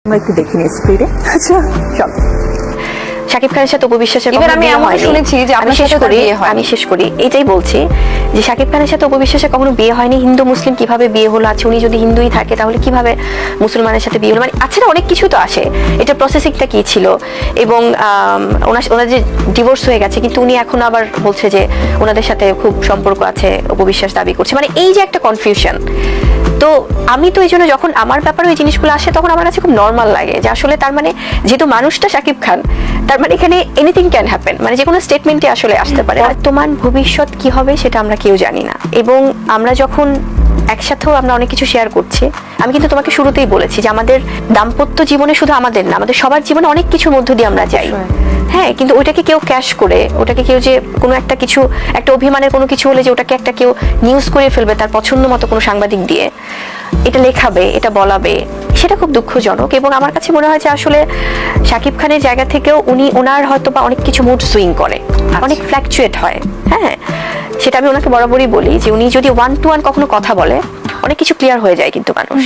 আমরা একটু দেখি নিই স্ক্রিনে। আচ্ছা চল। শাকিব খানের সাথে অপবিশ্বাসের এবার আমি এমন শুনেছি যে আমি শেষ করি এটাই বলছি যে শাকিব খানের সাথে অপবিশ্বাসের কখনো বিয়ে হয়নি। হিন্দু মুসলিম কিভাবে বিয়ে হলো? আছে উনি যদি হিন্দুই থাকে তাহলে কিভাবে মুসলমানের সাথে বিয়ে হলো? মানে আছে না, অনেক কিছু তো আসে। এটা প্রসেসিংটা কি ছিল, এবং ওনার যে ডিভোর্স হয়ে গেছে, কিন্তু উনি এখন আবার বলছে যে ওনাদের সাথে খুব সম্পর্ক আছে, অপবিশ্বাস দাবি করছে। মানে এই যে একটা কনফিউশন, তো আমি তো এই জন্য যখন আমার ব্যাপারে ওই জিনিসগুলো আসে তখন আমার কাছে খুব নর্মাল লাগে যে আসলে তার মানে যেহেতু মানুষটা শাকিব খান, তার মানে এখানে এনিথিং ক্যান হ্যাপেন, মানে যে কোনো স্টেটমেন্টে আসলে আসতে পারে। বর্তমান ভবিষ্যৎ কি হবে সেটা আমরা কেউ জানি না, এবং আমরা যখন একসাথেও আমরা অনেক কিছু শেয়ার করছি। আমি কিন্তু তোমাকে শুরুতেই বলেছি যে আমাদের দাম্পত্য জীবনে শুধু আমাদের না, আমাদের সবার জীবনে অনেক কিছুর মধ্য দিয়ে আমরা যাই। হ্যাঁ, কিন্তু ওইটাকে কেউ ক্যাশ করে, ওটাকে কেউ যে কোনো একটা কিছু, একটা অভিমানের কোনো কিছু হলে যে ওটাকে একটা কেউ নিউজ করে ফেলবে তার পছন্দ মতো কোনো সাংবাদিক দিয়ে, এটা লেখাবে, এটা বলাবে, সেটা খুব দুঃখজনক। এবং আমার কাছে মনে হয় যে আসলে শাকিব খানের জায়গা থেকেও ওনার হয়তো বা অনেক কিছু মুড সুইং করে, অনেক ফ্ল্যাকচুয়েট হয়। হ্যাঁ, সেটা আমি ওনাকে বরাবরই বলি যে উনি যদি 1 to 1 কখনো কথা বলে অনেক কিছু ক্লিয়ার হয়ে যায় কিন্তু মানুষ,